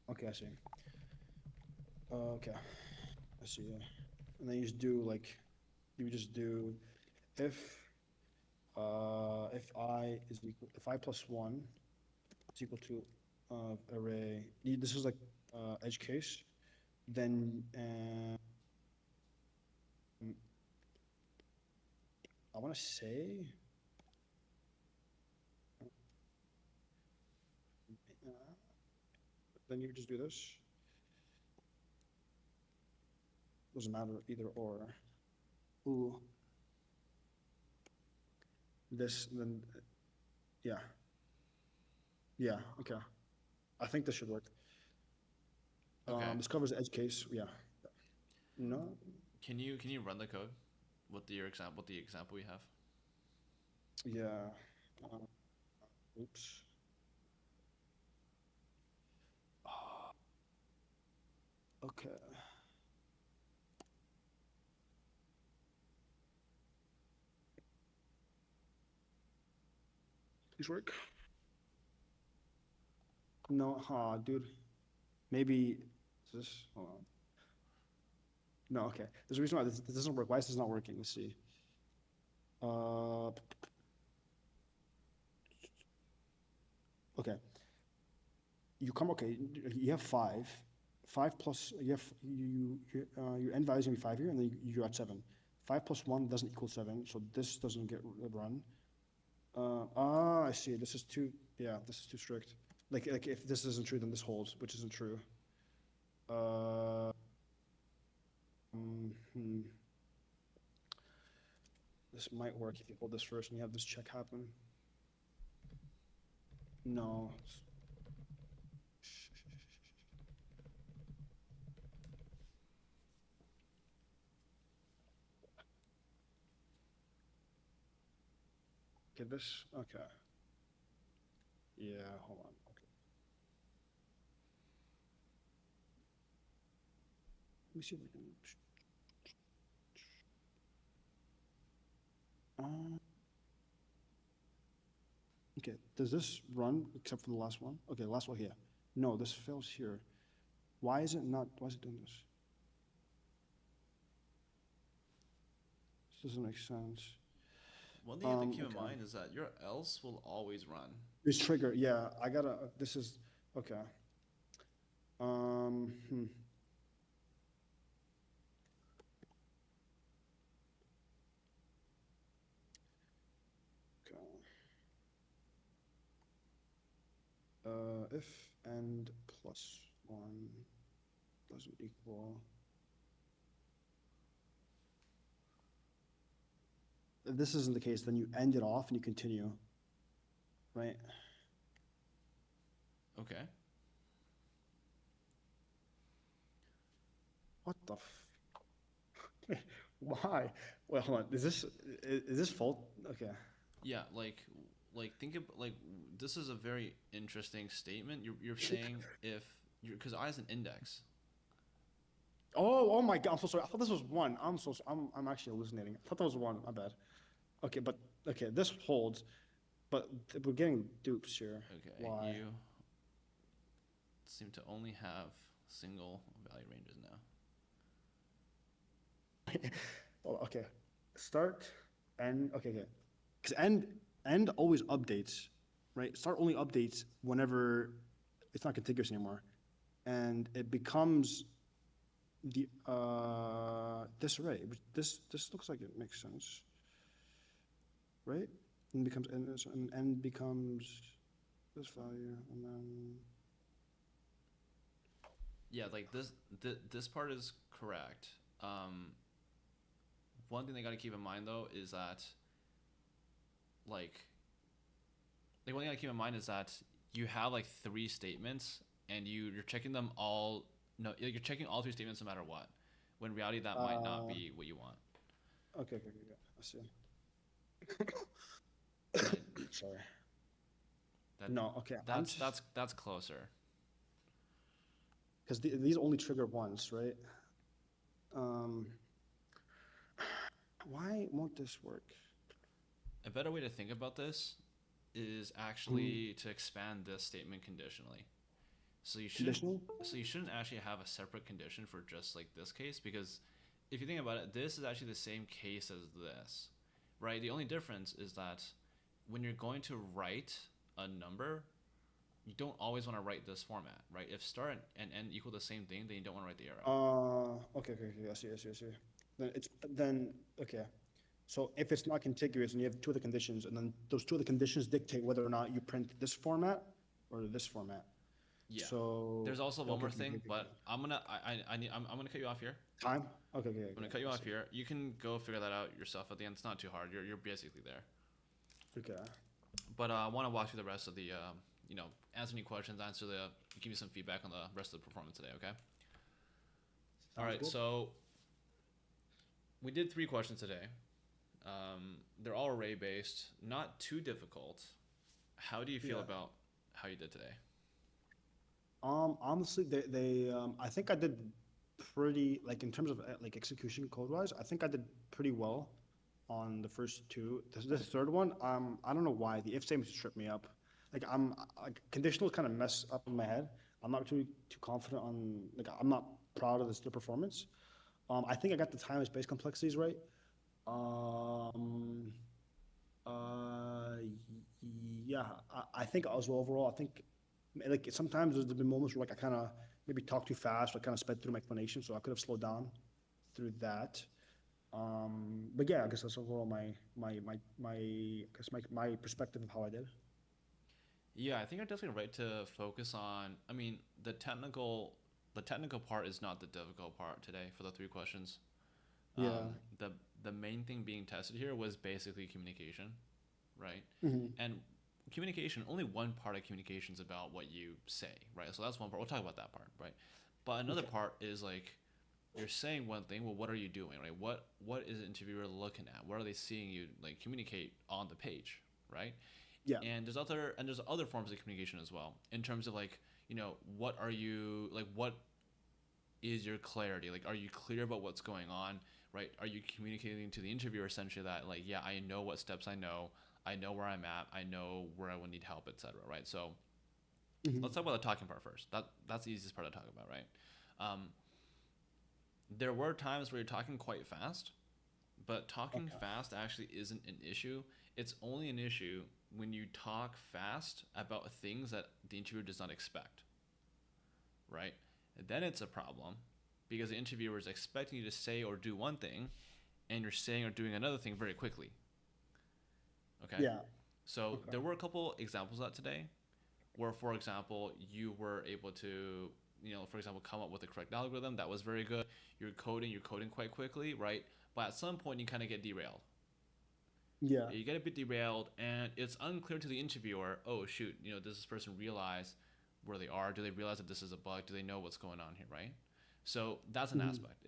Okay, I see. Okay, I see. Yeah. And then you just do like, you just do if if I is equal, if I plus 1 is equal to array. This is like edge case. Then I want to say. Then you just do this. Doesn't matter either or. Ooh. This then, yeah, yeah. Okay. I think this should work. Okay. This covers the edge case. Yeah. No. Can you run the code with the example we have? Yeah. Uh, oops. Okay. Please work. No, dude. Maybe is this. Hold on. No, okay. There's a reason why this doesn't work. Why is this not working? Let's see. Okay. Okay. You have 5. 5 plus your end value is gonna be 5 here, and then you're at 7. 5 plus 1 doesn't equal 7, so this doesn't get run. I see. This is too. Yeah, this is too strict. Like if this isn't true, then this holds, which isn't true. Uh, hmm. This might work if you hold this first and you have this check happen. No. Okay, this, okay. Yeah, hold on. Okay. Let me see if I can. Um, okay, does this run except for the last one? Okay, last one here. No, this fails here. Why is it not, why is it doing this? This doesn't make sense. One thing you have to keep in Okay. mind is that your else will always run. This trigger, yeah, I gotta, this is, okay. Hmm. Okay. If and plus one doesn't equal. If this isn't the case, then you end it off and you continue, right? Okay. What the why? Wait, hold on. Is this fault? Okay. Yeah, like think of like this is a very interesting statement. You're saying if you because I is an index. Oh my God, I'm so sorry. I thought this was one. I'm actually hallucinating. I thought that was one. My bad. Okay, but okay, this holds, but we're getting dupes here. Okay, Why? you seem to only have single value ranges now. Oh, okay. Start end. Okay, okay. Because end always updates, right? Start only updates whenever it's not contiguous anymore, and it becomes the this array. This looks like it makes sense, right? And becomes and becomes this value, and then Yeah, like this part is correct. Um, One thing they got to keep in mind though is that like one thing I gotta keep in mind is that you have like three statements and you're checking them all. No, you're checking all three statements no matter what. When in reality that might not uh, be what you want, okay. I see. right? Sorry. That No, okay. I'm that's just that's that's closer. because these only trigger once, right? Um, why won't this work? A better way to think about this is Hmm. actually to expand this statement conditionally. So you shouldn't Conditional? so you shouldn't actually have a separate condition for just like this case because if you think about it, this is actually the same case as this, right? The only difference is that when you're going to write a number, you don't always want to write this format, right? If start and end equal the same thing, then you don't want to write the arrow. Okay. I see. Then okay. So if it's not contiguous and you have two other conditions, and then those two other conditions dictate whether or not you print this format or this format. Yeah. So There's also one okay, more thing, but I'm gonna cut you off here. time. I'm gonna cut you I off see. here. You can go figure that out yourself at the end. It's not too hard. You're basically there. Okay. But I want to walk through the rest of the answer any questions, give you some feedback on the rest of the performance today. Okay. All Sounds right. good. So we did three questions today. They're all array based, not too difficult. How do you feel Yeah. about how you did today? Honestly, I think I did pretty, like in terms of like execution code wise, I think I did pretty well on the first two. This third one, I don't know why the if statements trip me up. Like like conditionals kind of mess up in my head. I'm not too confident on like I'm not proud of the performance. I think I got the time space complexities right. Um, yeah, I think also overall, I think like sometimes there's been moments where like I kind of maybe talk too fast or kind of sped through my explanation, so I could have slowed down through that. But yeah, I guess that's overall my I guess my perspective of how I did. Yeah, I think you're definitely right to focus on. I mean, the technical part is not the difficult part today for the three questions. Yeah. The main thing being tested here was basically communication, right? Hmm. And communication, only one part of communication is about what you say, right? So that's one part. We'll talk about that part, right? But another Okay. part is like you're saying one thing. Well, what are you doing, right? What is the interviewer looking at? What are they seeing you like communicate on the page, right? Yeah. There's other forms of communication as well in terms of like what are you like what is your clarity, like are you clear about what's going on, right? Are you communicating to the interviewer essentially that like yeah, I know what steps I know where I'm at, I know where I will need help, etc., right? So let's Hmm. talk about the talking part first. That's the easiest part to talk about, right? um, there were times where you're talking quite fast, but talking Okay. fast actually isn't an issue. It's only an issue when you talk fast about things that the interviewer does not expect, right? And then it's a problem because the interviewer is expecting you to say or do one thing and you're saying or doing another thing very quickly. Okay? Yeah. So Okay. there were a couple examples of that today where, for example, you were able to, for example, come up with the correct algorithm. That was very good. You're coding quite quickly, right? But at some point, you kind of get derailed. Yeah. You get a bit derailed, and it's unclear to the interviewer. Oh shoot, does this person realize where they are? Do they realize that this is a bug? Do they know what's going on here, right? So that's an Hmm. aspect.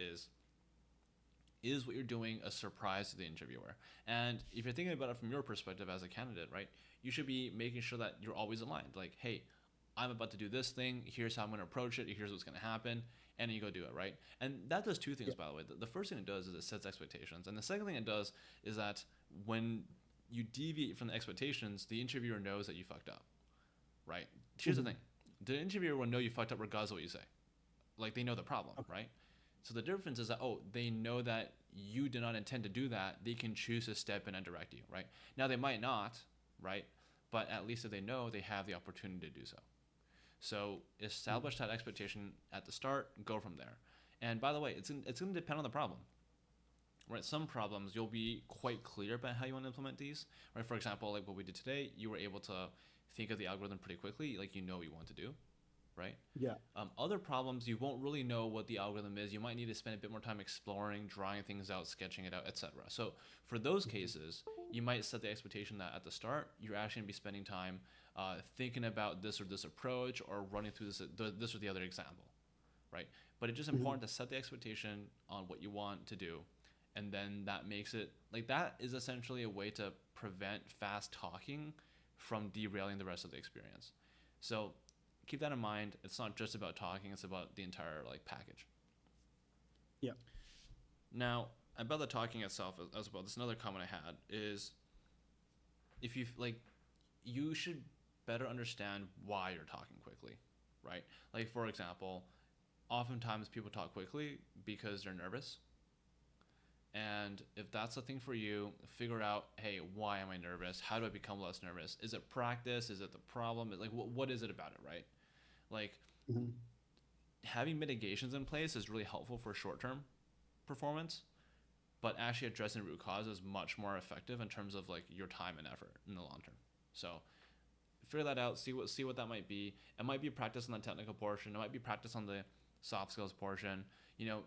Is what you're doing a surprise to the interviewer? And if you're thinking about it from your perspective as a candidate, right, you should be making sure that you're always aligned. Like, hey, I'm about to do this thing. Here's how I'm going to approach it. Here's what's going to happen. And then you go do it, right? And that does two things, Yeah. by the way. The first thing it does is it sets expectations. And the second thing it does is that when you deviate from the expectations, the interviewer knows that you fucked up, right? Here's the Hmm. thing, the interviewer will know you fucked up regardless of what you say. Like, they know the problem, Okay. right? So the difference is that, oh, they know that you did not intend to do that. They can choose to step in and direct you, right? Now, they might not, right? But at least if they know, they have the opportunity to do so. So Hmm. establish that expectation at the start, go from there. And by the way, it's going to depend on the problem, right? Some problems you'll be quite clear about how you want to implement these, right? For example, like what we did today, you were able to think of the algorithm pretty quickly, like what you want to do, right? Yeah. Other problems, you won't really know what the algorithm is. You might need to spend a bit more time exploring, drawing things out, sketching it out, etc. So for those Hmm. cases, you might set the expectation that at the start, you're actually going to be spending time thinking about this or this approach or running through this or the other example, right? But it's just Hmm. important to set the expectation on what you want to do. And then that makes it like that is essentially a way to prevent fast talking from derailing the rest of the experience. So keep that in mind. It's not just about talking, it's about the entire like package. Yeah. Now, about the talking itself as well, this is another comment I had is if you like you should better understand why you're talking quickly, right? Like for example, oftentimes people talk quickly because they're nervous. And if that's a thing for you, figure out, hey, why am I nervous? How do I become less nervous? Is it practice? Is it the problem? Like, what is it about it, right? Like, Hmm. having mitigations in place is really helpful for short term performance, but actually addressing the root cause is much more effective in terms of like your time and effort in the long term. So figure that out. See what that might be. It might be practice on the technical portion. It might be practice on the soft skills portion.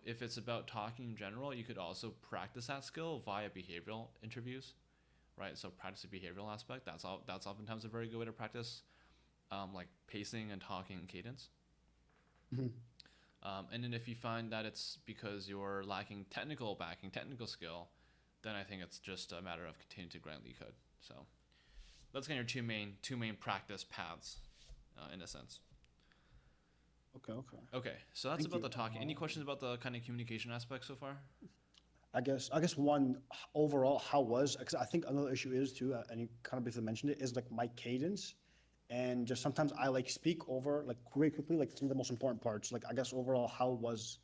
If it's about talking in general, you could also practice that skill via behavioral interviews, right? So practice the behavioral aspect. That's oftentimes a very good way to practice, like pacing and talking and cadence. Hmm. And then if you find that it's because you're lacking technical backing, technical skill, then I think it's just a matter of continuing to grind Leetcode. So that's kind of your two main practice paths, in a sense. Okay. Okay. Okay, so that's Thank about you. the talking. Any questions about the kind of communication aspect so far? I guess one overall, how was, because I think another issue is too, and you kind of briefly mentioned it, is like my cadence, and just sometimes I like speak over like very quickly, like some of the most important parts. Like I guess overall, how was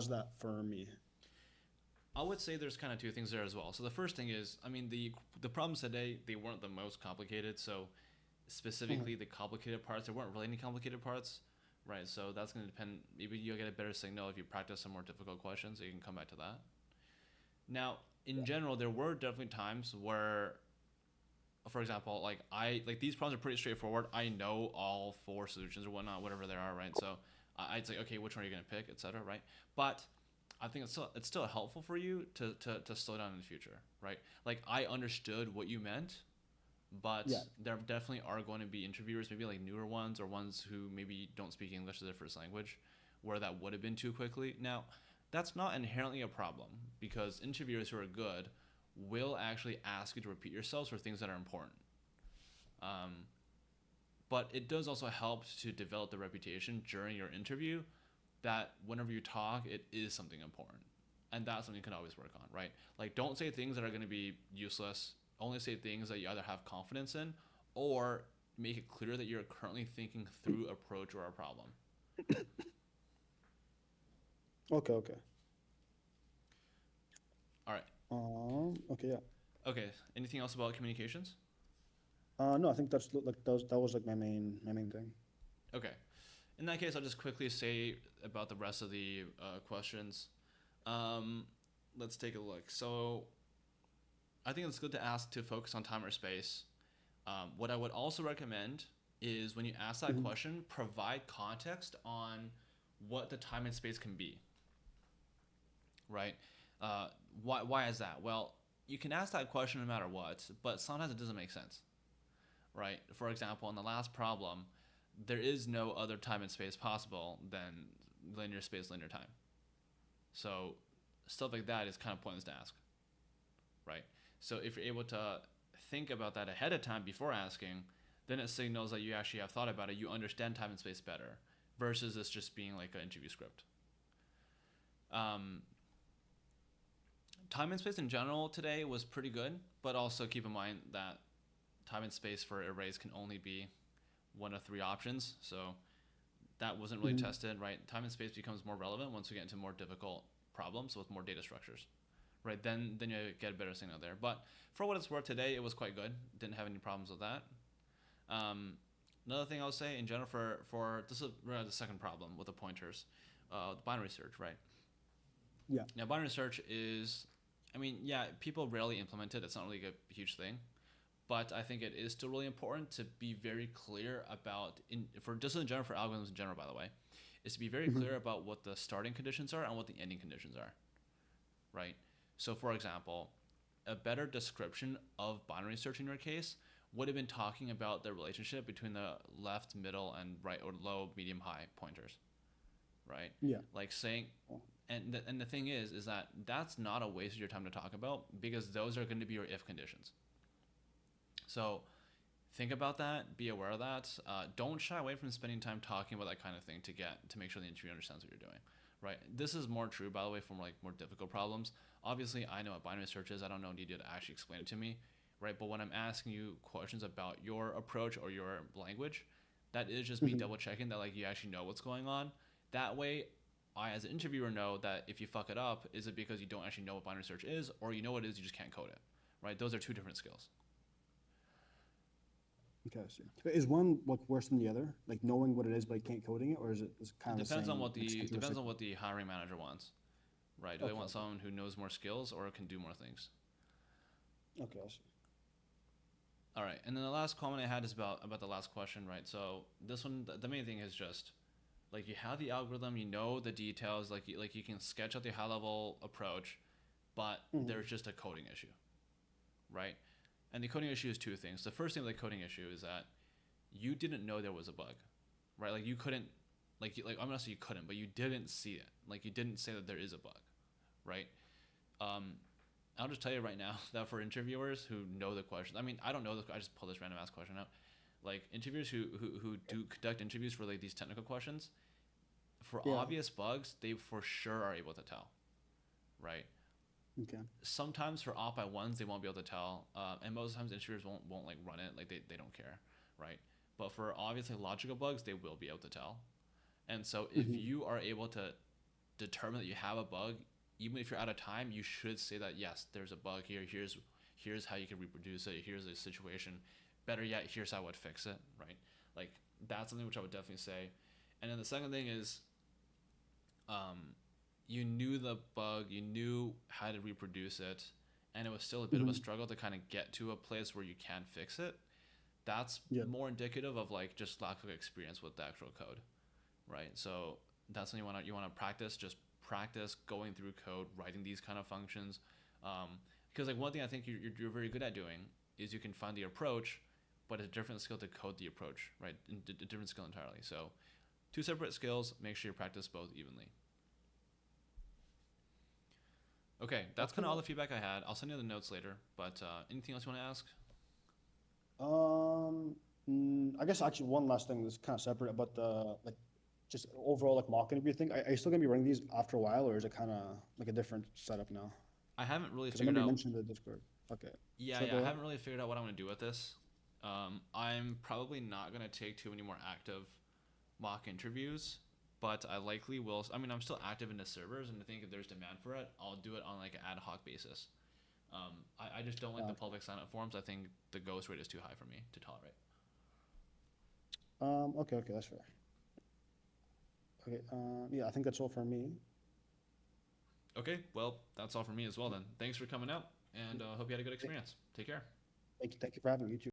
that for me? I would say there's kind of two things there as well. So the first thing is, I mean, the problems today they weren't the most complicated. So Mhm. specifically the complicated parts, there weren't really any complicated parts, right? So that's going to depend. Maybe you'll get a better signal if you practice some more difficult questions. So you can come back to that. Now, in Yeah. general, there were definitely times where for example, like these problems are pretty straightforward. I know all four solutions or whatnot, whatever they are, right? So I'd say, okay, which one are you gonna pick, etc., right? But I think it's still helpful for you to slow down in the future, right? Like I understood what you meant, but Yeah. there definitely are going to be interviewers, maybe like newer ones or ones who maybe don't speak English as their first language, where that would have been too quickly. Now, that's not inherently a problem because interviewers who are good will actually ask you to repeat yourselves for things that are important. Um, but it does also help to develop the reputation during your interview that whenever you talk, it is something important. And that's something you can always work on, right? Like, don't say things that are going to be useless. Only say things that you either have confidence in or make it clear that you're currently thinking through approach or a problem. Okay, okay. All right. Okay, yeah. Okay. Anything else about communications? No, I think that was like my main thing. Okay. In that case, I'll just quickly say about the rest of the questions. Um, let's take a look. So I think it's good to ask to focus on time or space. What I would also recommend is when you ask that Hmm. question, provide context on what the time and space can be, right? Uh, why is that? Well, you can ask that question no matter what, but sometimes it doesn't make sense, right? For example, in the last problem, there is no other time and space possible than linear space, linear time. So stuff like that is kind of pointless to ask, right? So if you're able to think about that ahead of time before asking, then it signals that you actually have thought about it. You understand time and space better, versus this just being like an interview script. Um, Time and space in general today was pretty good, but also keep in mind that time and space for arrays can only be one of three options. So that wasn't really Hmm. tested, right? Time and space becomes more relevant once we get into more difficult problems with more data structures, right? Then you get a better signal there. But for what it's worth today, it was quite good. Didn't have any problems with that. Um, Another thing I'll say in general for this is the second problem with the pointers, binary search, right? Yeah. Now binary search is, I mean, yeah, people rarely implement it. It's not really a huge thing, but I think it is still really important to be very clear about for just in general for algorithms in general, by the way, is to be very Hmm. clear about what the starting conditions are and what the ending conditions are, right? So, for example, a better description of binary search in your case would have been talking about the relationship between the left, middle, and right or low, medium, high pointers, right? Yeah. Like saying, and the thing is that that's not a waste of your time to talk about because those are going to be your if conditions. So think about that. Be aware of that. Don't shy away from spending time talking about that kind of thing to make sure the interviewer understands what you're doing. Right. This is more true, by the way, for more difficult problems. Obviously, I know what binary search is. I don't know need you to actually explain it to me, right? But when I'm asking you questions about your approach or your language, that is just me Hmm. double checking that like you actually know what's going on. That way, I as an interviewer know that if you fuck it up, is it because you don't actually know what binary search is, or you know what it is, you just can't code it, right? Those are two different skills. Okay, I see. Is one like worse than the other? Like knowing what it is but can't coding it, or is it It kind of the depends on same, what like the depends on simplistic? what the hiring manager wants, right? Do they Okay, want okay, someone who knows more skills or can do more things? okay, I see. All right, and then the last comment I had is about the last question, right? So this one, the main thing is just like you have the algorithm, you know the details, like you can sketch out the high level approach, but Hmm. there's just a coding issue, right? And the coding issue is two things. The first thing with the coding issue is that you didn't know there was a bug, right? Like you couldn't, like I'm not saying you couldn't, but you didn't see it. Like you didn't say that there is a bug, right? Um, I'll just tell you right now that for interviewers who know the questions, I mean, I don't know I just pulled this random ass question out. Like interviewers who do conduct interviews for like these technical questions, for Yeah. obvious bugs, they for sure are able to tell, right? Okay. Sometimes for off by ones, they won't be able to tell, and most times interviewers won't like run it, like they don't care, right? But for obviously logical bugs, they will be able to tell. And so if Hmm. you are able to determine that you have a bug, even if you're out of time, you should say that yes, there's a bug here. Here's how you can reproduce it. Here's the situation. Better yet, here's how I would fix it. Right? Like that's something which I would definitely say. And then the second thing is, um, you knew the bug, you knew how to reproduce it, and it was still a bit of a Hmm. struggle to kind of get to a place where you can fix it, that's Yeah. more indicative of like just lack of experience with the actual code, right? So that's when you want to practice, just practice going through code, writing these kind of functions, because like one thing I think you're very good at doing is you can find the approach, but it's a different skill to code the approach, right? A different skill entirely. So two separate skills. Make sure you practice both evenly. Okay, that's kind Okay. of all the feedback I had. I'll send you the notes later. But anything else you want to ask? Um, I guess actually one last thing that's kind of separate about the like just overall like mock interview thing. Are you still gonna be running these after a while, or is it kind of like a different setup now? I haven't really Because I figured remember you out. mentioned the Discord. Okay. Yeah, So yeah, I go ahead. haven't really figured out what I'm gonna do with this. I'm probably not gonna take too many more active mock interviews, but I likely will. I mean, I'm still active in the servers, and I think if there's demand for it, I'll do it on like an ad hoc basis. I just don't like the Okay. public sign up forms. I think the ghost rate is too high for me to tolerate. Okay, okay, that's fair. Okay, yeah, I think that's all for me. Okay, well, that's all for me as well then. Thanks for coming out, and hope you had a good Th- experience. Take care. Thank you for having me. You too.